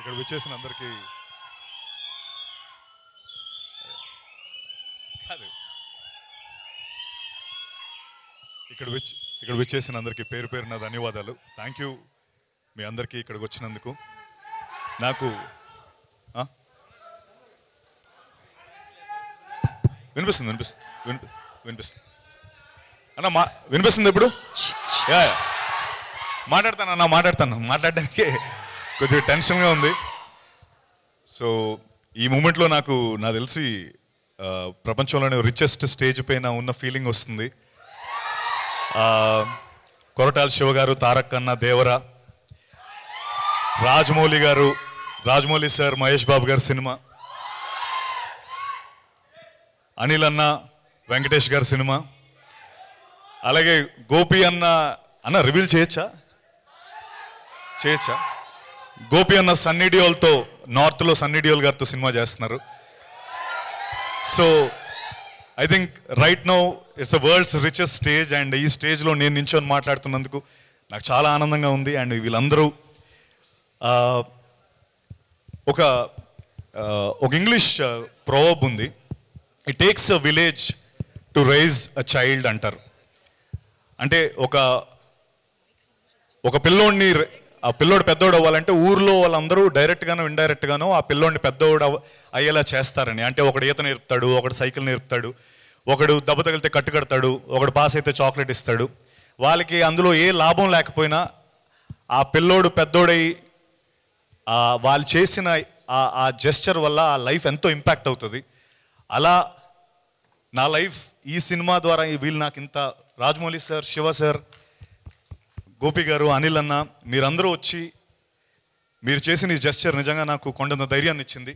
ఇక్కడ విచ్చేసిన అందరికీ కాదు ఇక్కడ విచ్చేసిన అందరికీ పేరు పేరున ధన్యవాదాలు. థ్యాంక్ యూ మీ అందరికీ ఇక్కడికి వచ్చినందుకు. నాకు వినిపిస్తుంది అన్న వినిపిస్తుంది ఇప్పుడు. మాట్లాడడానికి కొద్దిగా టెన్షన్గా ఉంది. సో ఈ మూమెంట్లో నాకు తెలిసి ప్రపంచంలోనే రిచెస్ట్ స్టేజ్ పైన ఉన్న ఫీలింగ్ వస్తుంది. కొరటాల శివ గారు, తారక్ అన్న, దేవరా, రాజమౌళి సార్, మహేష్ బాబు గారి సినిమా, అనిల్ అన్న, వెంకటేష్ గారి సినిమా, అలాగే గోపి అన్న రివీల్ చేయొచ్చా? గోపి అన్న సన్నీ డియోల్తో, నార్త్లో సన్నీ డియోల్ గారితో సినిమా చేస్తున్నారు. So I think right now it's the world's richest stage. And ఈ స్టేజ్లో నేను నించొని మాట్లాడుతున్నందుకు నాకు చాలా ఆనందంగా ఉంది. అండ్ వీళ్ళందరూ ఒక ఇంగ్లీష్ ప్రోవర్బ్ ఉంది, it takes a village to raise a child అంటారు. అంటే ఒక పిల్లోడిని, ఆ పిల్లోడు పెద్దోడు అవ్వాలంటే ఊర్లో వాళ్ళందరూ డైరెక్ట్గానో ఇండైరెక్ట్గానో ఆ పిల్లోడిని పెద్దోడు అయ్యేలా చేస్తారని. అంటే ఒకడు ఈత నేర్పుతాడు, ఒకడు సైకిల్ నేర్పుతాడు, ఒకడు దెబ్బ తగిలితే కట్టు కడతాడు, ఒకడు పాస్ అయితే చాక్లెట్ ఇస్తాడు. వాళ్ళకి అందులో ఏ లాభం లేకపోయినా ఆ పిల్లోడు పెద్దోడై వాళ్ళు చేసిన ఆ జెస్చర్ వల్ల ఆ లైఫ్ ఎంతో ఇంపాక్ట్ అవుతుంది. అలా నా లైఫ్ ఈ సినిమా ద్వారా వీళ్ళు నాకు ఇంత, రాజమౌళి సార్, శివ సార్, గోపి గారు, అనిల్ అన్న, మీరందరూ వచ్చి మీరు చేసిన ఈ జెస్చర్ నిజంగా నాకు కొండంత ధైర్యాన్ని ఇచ్చింది.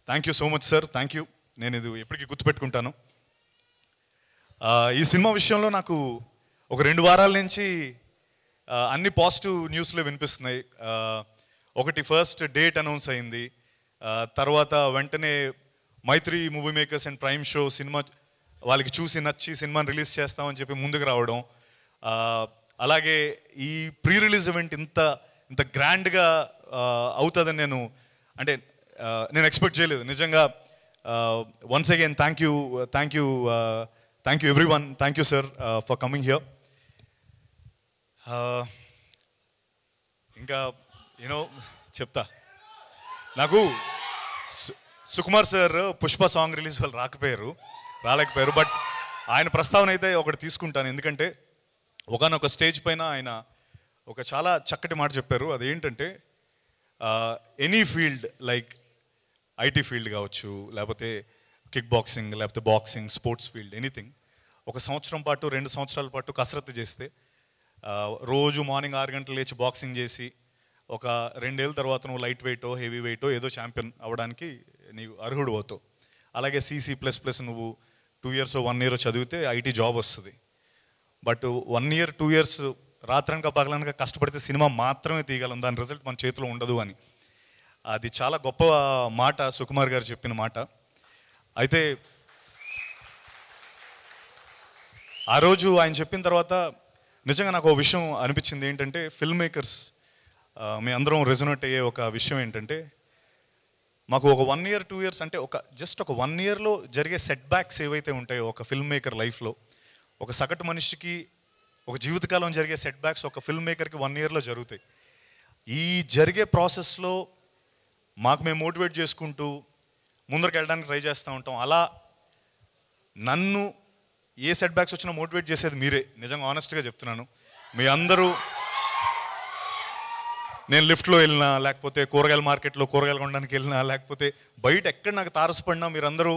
Thank you so much sir, thank you. నేను ఇది ఎప్పటికీ గుర్తుపెట్టుకుంటాను. ఈ సినిమా విషయంలో నాకు ఒక 2 వారాల నుంచి అన్ని పాజిటివ్ న్యూస్లో వినిపిస్తున్నాయి. ఒకటి ఫస్ట్ డేట్ అనౌన్స్ అయింది, తర్వాత వెంటనే Mythri movie makers and prime show సినిమా వాళ్ళకి చూసి నచ్చి సినిమాని రిలీజ్ చేస్తామని చెప్పి ముందుకు రావడం, అలాగే ఈ ప్రీ రిలీజ్ ఈవెంట్ ఇంత గ్రాండ్గా అవుతుందని నేను ఎక్స్పెక్ట్ చేయలేదు నిజంగా. Once again thank you everyone, thank you sir for coming here. ఇంకా చెప్తా, నాకు Sukumar sir Pushpa song release వాళ్ళు రాలేకపోయారు. బట్ ఆయన ప్రస్తావన అయితే ఒకటి తీసుకుంటాను. ఎందుకంటే ఒకనొక స్టేజ్ పైన ఆయన ఒక చాలా చక్కటి మాట చెప్పారు. అదేంటంటే any field, like IT field కావచ్చు, లేకపోతే కిక్ బాక్సింగ్, లేకపోతే బాక్సింగ్, స్పోర్ట్స్ ఫీల్డ్, ఎనీథింగ్, 1 సంవత్సరం పాటు 2 సంవత్సరాల పాటు కసరత్తు చేస్తే, రోజు మార్నింగ్ 6 గంటలు లేచి బాక్సింగ్ చేసి ఒక 2 ఏళ్ళ తర్వాత నువ్వు లైట్ వెయిటో హెవీ వెయిటో ఏదో ఛాంపియన్ అవ్వడానికి నీవు అర్హుడు అవుతావు. అలాగే CC++ నువ్వు 2 ఇయర్స్ 1 ఇయర్ చదివితే ఐటీ జాబ్ వస్తుంది. బట్ 1 ఇయర్ 2 ఇయర్స్ రాత్రనక పగలనక కష్టపడితే సినిమా మాత్రమే తీయగలం, దాని రిజల్ట్ మన చేతిలో ఉండదు అని. అది చాలా గొప్ప మాట సుకుమార్ గారు చెప్పిన మాట. అయితే ఆ రోజు ఆయన చెప్పిన తర్వాత నిజంగా నాకు ఒక విషయం అనిపించింది. ఏంటంటే ఫిల్మ్ మేకర్స్ మీ అందరం రెజొనేట్ అయ్యే ఒక విషయం ఏంటంటే, మాకు ఒక 1 ఇయర్ 2 ఇయర్స్ అంటే జస్ట్ ఒక 1 ఇయర్లో జరిగే సెట్ బ్యాక్స్ ఏవైతే ఉంటాయో ఒక ఫిల్మ్ మేకర్ లైఫ్లో, ఒక సగటు మనిషికి ఒక జీవితకాలం జరిగే సెట్ బ్యాక్స్ ఒక ఫిల్మ్ మేకర్కి 1 ఇయర్లో జరుగుతాయి. ఈ జరిగే ప్రాసెస్లో మాకు మేము మోటివేట్ చేసుకుంటూ ముందరికి వెళ్ళడానికి ట్రై చేస్తూ ఉంటాం. అలా నన్ను ఏ సెట్ బ్యాక్స్ వచ్చినా మోటివేట్ చేసేది మీరే. నిజంగా ఆనెస్ట్గా చెప్తున్నాను. మీ అందరూ, నేను లిఫ్ట్లో వెళ్ళినా, లేకపోతే కూరగాయల మార్కెట్లో కూరగాయలు కొనడానికి వెళ్ళినా, లేకపోతే బయట ఎక్కడ నాకు తారసపడినా మీరందరూ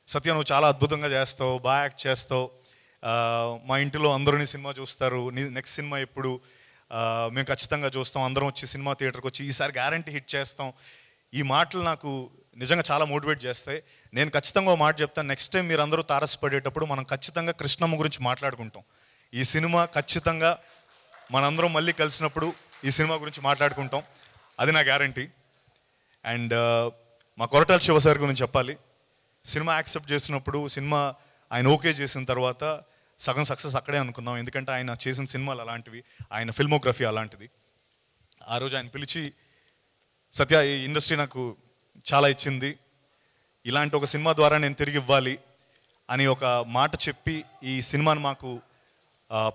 సత్య నువ్వు చాలా అద్భుతంగా చేస్తావు, బాగా యాక్ట్ చేస్తావు, మా ఇంటిలో అందరూ నీ సినిమా చూస్తారు, నీ నెక్స్ట్ సినిమా ఎప్పుడు, మేము ఖచ్చితంగా చూస్తాం, అందరం వచ్చి సినిమా థియేటర్కి వచ్చి ఈసారి గ్యారంటీ హిట్ చేస్తాం. ఈ మాటలు నాకు నిజంగా చాలా మోటివేట్ చేస్తాయి. నేను ఖచ్చితంగా ఒక మాట చెప్తాను, నెక్స్ట్ టైం మీరు అందరూ తారసపడేటప్పుడు మనం ఖచ్చితంగా కృష్ణమ్మ గురించి మాట్లాడుకుంటాం. ఈ సినిమా ఖచ్చితంగా మనందరం మళ్ళీ కలిసినప్పుడు ఈ సినిమా గురించి మాట్లాడుకుంటాం, అది నా గ్యారంటీ. అండ్ మా కొరటాల శివ సార్ గురించి చెప్పాలి. సినిమా యాక్సెప్ట్ చేసినప్పుడు, సినిమా ఆయన ఓకే చేసిన తర్వాత సగం సక్సెస్ అక్కడే అనుకున్నాం. ఎందుకంటే ఆయన చేసిన సినిమాలు అలాంటివి, ఆయన ఫిల్మోగ్రఫీ అలాంటిది. ఆ రోజు ఆయన పిలిచి సత్య, ఈ ఇండస్ట్రీ నాకు చాలా ఇచ్చింది, ఇలాంటి ఒక సినిమా ద్వారా నేను తిరిగి ఇవ్వాలి అని ఒక మాట చెప్పి ఈ సినిమాను మాకు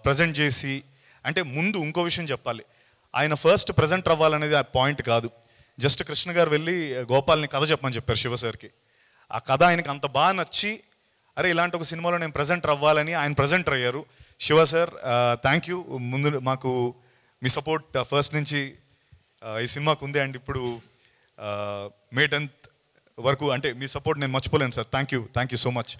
ప్రజెంట్ చేసి, అంటే ముందు ఇంకో విషయం చెప్పాలి, ఆయన ఫస్ట్ ప్రజెంట్ అవ్వాలనేది ఆ పాయింట్ కాదు. జస్ట్ కృష్ణ గారు వెళ్ళి గోపాల్ని కథ చెప్పమని చెప్పారు శివ సార్కి. ఆ కథ ఆయనకి అంత బాగా నచ్చి, అరే ఇలాంటి ఒక సినిమాలో నేను ప్రజెంట్ అవ్వాలని ఆయన ప్రజెంటర్ అయ్యారు. Shiva sir, thank you. ముందు మాకు మీ సపోర్ట్ ఫస్ట్ నుంచి ఈ సినిమాకు ఉంది, అండ్ ఇప్పుడు మే 10th వరకు అంటే మీ సపోర్ట్ నేను మర్చిపోలేను sir. Thank you so much.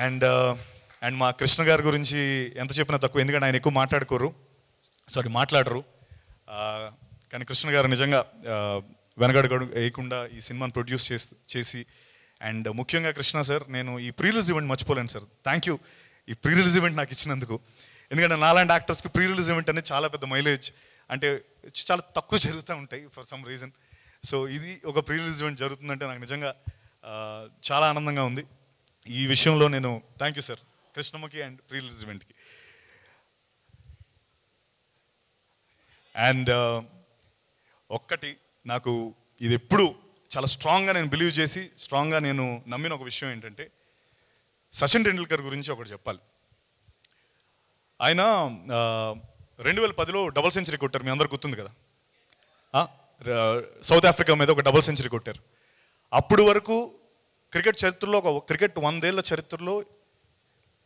And మా కృష్ణ గారి గురించి ఎంత చెప్పినా తక్కువ, ఎందుకంటే ఆయన ఎక్కువ మాట్లాడరు. కానీ కృష్ణ గారు నిజంగా వెనకడుగు వేయకుండా ఈ సినిమాని ప్రొడ్యూస్ చేసి అండ్ ముఖ్యంగా కృష్ణ సార్, నేను ఈ ప్రీ రిలీజ్ ఈవెంట్ మర్చిపోలేను సార్. థ్యాంక్ యూ ఈ ప్రీ రిలీజ్ ఈవెంట్ నాకు ఇచ్చినందుకు. ఎందుకంటే నాలాంటి యాక్టర్స్కి ప్రీ రిలీజ్ ఈవెంట్ అనేది చాలా పెద్ద మైలేజ్, అంటే చాలా తక్కువ జరుగుతూ ఉంటాయి ఫర్ సమ్ రీజన్. సో ఇది ఒక ప్రీ రిలీజ్ ఈవెంట్ జరుగుతుందంటే నాకు నిజంగా చాలా ఆనందంగా ఉంది. ఈ విషయంలో నేను థ్యాంక్ యూ సార్ కృష్ణమ్మకి అండ్ ప్రీ రిలీజ్ ఈవెంట్కి. అండ్ ఒక్కటి, నాకు ఇది ఎప్పుడు చాలా స్ట్రాంగ్గా నేను బిలీవ్ చేసి స్ట్రాంగ్గా నేను నమ్మిన ఒక విషయం ఏంటంటే, సచిన్ టెండూల్కర్ గురించి ఒకటి చెప్పాలి. ఆయన 2010లో డబుల్ సెంచరీ కొట్టారు, మీ అందరు గుర్తుంది కదా. సౌత్ ఆఫ్రికా మీద ఒక డబుల్ సెంచరీ కొట్టారు. అప్పుడు వరకు క్రికెట్ చరిత్రలో, ఒక క్రికెట్ 100 ఏళ్ల చరిత్రలో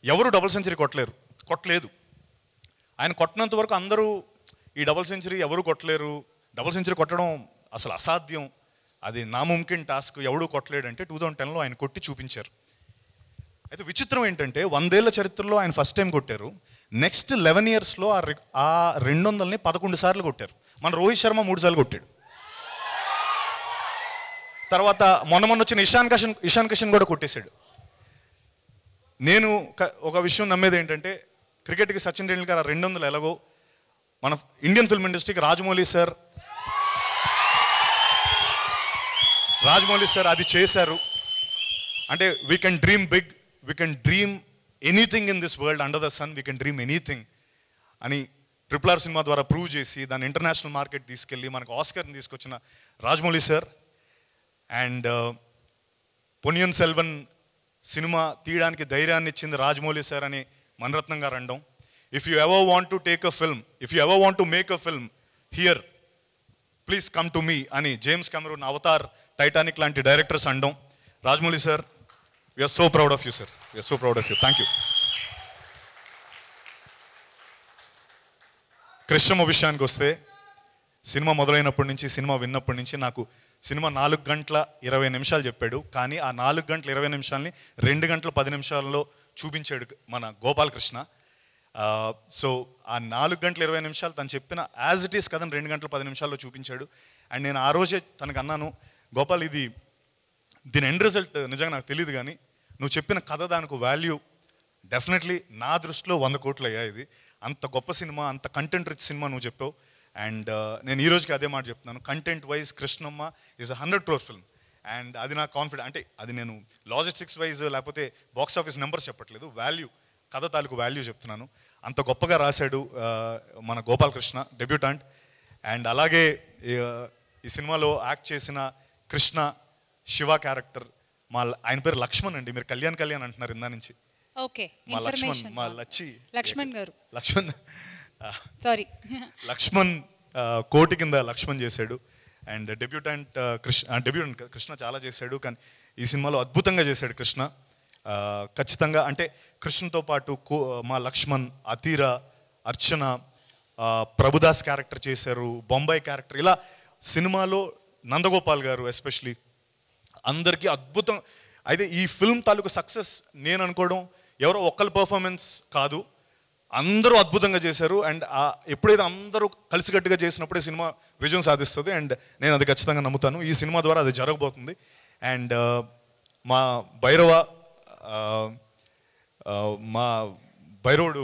ఎవరు డబుల్ సెంచరీ కొట్టలేదు. ఆయన కొట్టినంత వరకు అందరూ ఈ డబుల్ సెంచరీ ఎవరు కొట్టలేరు, డబుల్ సెంచరీ కొట్టడం అసలు అసాధ్యం, అది నాముమ్కిన్ టాస్క్, ఎవడూ కొట్టలేడంటే 2010లో ఆయన కొట్టి చూపించారు. అయితే విచిత్రం ఏంటంటే 100 ఏళ్ల చరిత్రలో ఆయన ఫస్ట్ టైం కొట్టారు. నెక్స్ట్ 11 ఇయర్స్లో ఆ 200ని 11 సార్లు కొట్టారు. మన రోహిత్ శర్మ 3 సార్లు కొట్టాడు. తర్వాత మొన్న వచ్చిన ఇషాన్ కిషన్ కూడా కొట్టేశాడు. నేను ఒక విషయం నమ్మేది ఏంటంటే, క్రికెట్కి సచిన్ టెండూల్కర్ 200 ఎలాగో మన ఇండియన్ ఫిల్మ్ ఇండస్ట్రీకి రాజమౌళి సార్ అది చేశారు. అంటే we can dream big, we can dream anything in this world, under the sun we can dream anything అని RRR సినిమా ద్వారా ప్రూవ్ చేసి దాన్ని ఇంటర్నేషనల్ మార్కెట్ తీసుకెళ్ళి మనకు ఆస్కర్ని తీసుకొచ్చిన Rajamouli sir. And Ponniyin Selvan cinema తీయడానికి ధైర్యాన్ని ఇచ్చింది రాజమౌళి సార్ అని మణిరత్నం గారు అనడం. If you ever want to take a film, if you ever want to make a film here, please come to me అని జేమ్స్ కెమెరూన్, అవతార్, టైటానిక్ లాంటి డైరెక్టర్స్ అనడం. Rajamouli sir, we are so proud of you sir, we are so proud of you. Thank you. Krishnamma విషయానికి వస్తే, cinema మొదలైనప్పటి నుంచి, cinema విన్నప్పటి నుంచి నాకు cinema 4 గంటల 20 నిమిషాలు చెప్పాడు, కానీ ఆ 4 గంటల 20 నిమిషాలని 2 గంటల 10 నిమిషాల్లో చూపించాడు మన గోపాలకృష్ణ. సో ఆ 4 గంటల 20 నిమిషాలు తను చెప్పిన యాజ్ ఇట్ ఈస్ కథను 2 గంటల 10 నిమిషాల్లో చూపించాడు. అండ్ నేను ఆ రోజే తనకు అన్నాను, గోపాల్ దీని ఎండ్ రిజల్ట్ నిజంగా నాకు తెలియదు, కానీ నువ్వు చెప్పిన కథ దానికి వాల్యూ డెఫినెట్లీ నా దృష్టిలో 100 కోట్లు అయ్యా. ఇది అంత గొప్ప సినిమా, అంత కంటెంట్ రిచ్ సినిమా నువ్వు చెప్పావు. అండ్ నేను ఈ రోజుకి అదే మాట చెప్తున్నాను, content wise Krishnamma is 100 crore film. And అది నాకు కాన్ఫిడెంట్, అంటే అది నేను లాజిస్టిక్స్ వైజ్ లేకపోతే బాక్స్ ఆఫీస్ నెంబర్స్ చెప్పట్లేదు, వాల్యూ, కథ తాలూకు వాల్యూ చెప్తున్నాను. అంత గొప్పగా రాశాడు మన గోపాలకృష్ణ, డెబ్యూటాంట్. అండ్ అలాగే ఈ సినిమాలో యాక్ట్ చేసిన కృష్ణ, శివ క్యారెక్టర్, ఆయన పేరు లక్ష్మణ్ అండి, మీరు కళ్యాణ్ అంటున్నారు ఇందా నుంచి. మా లక్ష్మణ్ గారు, లక్ష్మణ్ కోటి కింద లక్ష్మణ్ చేశాడు. అండ్ డెబ్యూటాంట్ కృష్ణ చాలా చేశాడు, కానీ ఈ సినిమాలో అద్భుతంగా చేశాడు కృష్ణ. ఖచ్చితంగా అంటే కృష్ణతో పాటు మా లక్ష్మణ్, అతీరా, అర్చన, ప్రభుదాస్ క్యారెక్టర్ చేశారు, బొంబాయి క్యారెక్టర్, ఇలా సినిమాలో నందగోపాల్ గారు ఎస్పెషలీ అందరికీ అద్భుతం. అయితే ఈ ఫిల్మ్ తాలూకు సక్సెస్ నేను అనుకోవడం ఎవరో ఒక్కరి పర్ఫార్మెన్స్ కాదు, అందరూ అద్భుతంగా చేశారు. అండ్ ఎప్పుడైతే అందరూ కలిసికట్టుగా చేసినప్పుడే సినిమా విజయం సాధిస్తుంది. అండ్ నేను అది ఖచ్చితంగా నమ్ముతాను, ఈ సినిమా ద్వారా అది జరగబోతుంది. అండ్ మా భైరవుడు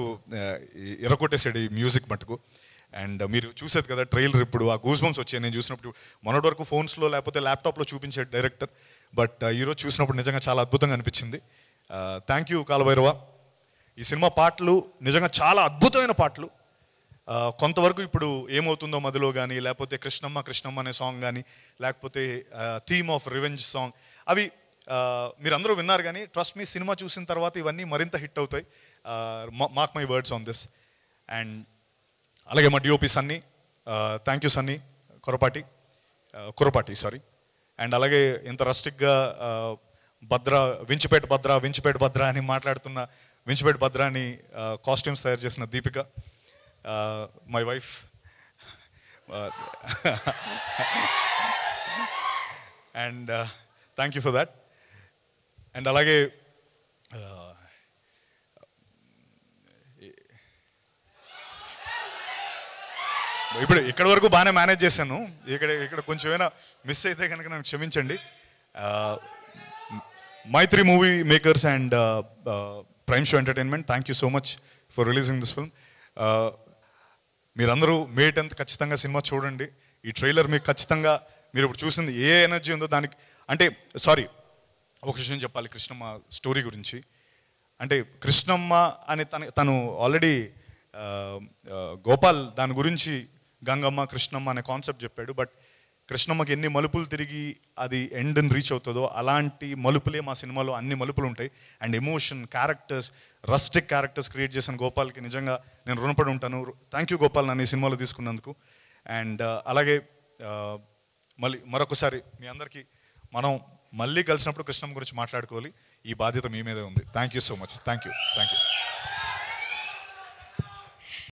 ఎరగొట్టేసాడు ఈ మ్యూజిక్ మటుకు. అండ్ మీరు చూసేది కదా ట్రైలర్, ఇప్పుడు ఆ గూస్ బంప్స్ వచ్చాయి నేను చూసినప్పుడు. మొన్నటి వరకు ఫోన్స్లో లేకపోతే ల్యాప్టాప్లో చూపించాడు డైరెక్టర్, బట్ ఈరోజు చూసినప్పుడు నిజంగా చాలా అద్భుతంగా అనిపించింది. Thank you Kalabhairava. ఈ సినిమా పాటలు నిజంగా చాలా అద్భుతమైన పాటలు. కొంతవరకు ఇప్పుడు ఏమవుతుందో మదిలో కానీ, లేకపోతే కృష్ణమ్మ కృష్ణమ్మ అనే సాంగ్ కానీ, లేకపోతే థీమ్ ఆఫ్ రివెంజ్ సాంగ్, అవి మీరందరూ విన్నారు. కానీ ట్రస్ట్ మీ, సినిమా చూసిన తర్వాత ఇవన్నీ మరింత హిట్ అవుతాయి. Mark my words on this. And అలాగే మా DOP Sunny, thank you Sunny Kurapati sorry. And అలాగే ఇంత రస్టిక్గా వించిపేట భద్ర అని మాట్లాడుతున్న వించిపేట భద్ర అని కాస్ట్యూమ్స్ తయారు చేసిన Deepika, my wife. And thank you for that. And అలాగే ఇప్పుడు ఇక్కడ వరకు బాగానే మేనేజ్ చేశాను. ఇక్కడ కొంచెం ఏమైనా మిస్ అయితే కనుక నన్ను క్షమించండి. Mythri movie makers and prime show entertainment, thank you so much for releasing this film. మీరందరూ మే 10th ఖచ్చితంగా సినిమా చూడండి. ఈ ట్రైలర్ మీకు ఖచ్చితంగా, మీరు ఇప్పుడు చూసింది ఏ ఎనర్జీ ఉందో దానికి, అంటే సారీ ఒక విషయం చెప్పాలి కృష్ణమ్మ స్టోరీ గురించి. అంటే కృష్ణమ్మ అని తను ఆల్రెడీ గోపాల్ దాని గురించి గంగమ్మ కృష్ణమ్మ అనే కాన్సెప్ట్ చెప్పాడు. బట్ కృష్ణమ్మకి ఎన్ని మలుపులు తిరిగి అది ఎండ్ని రీచ్ అవుతుందో అలాంటి మలుపులే మా సినిమాలో అన్ని మలుపులు ఉంటాయి. And emotion, characters, rustic characters create చేసిన గోపాల్కి నిజంగా నేను రుణపడి ఉంటాను. థ్యాంక్ యూ గోపాల్ నన్ను ఈ సినిమాలో తీసుకున్నందుకు. అండ్ అలాగే మరొకసారి మీ అందరికీ మనం మళ్ళీ కలిసినప్పుడు కృష్ణమ్మ గురించి మాట్లాడుకోవాలి. ఈ బాధ్యత మీ మీదే ఉంది. Thank you so much. Thank you.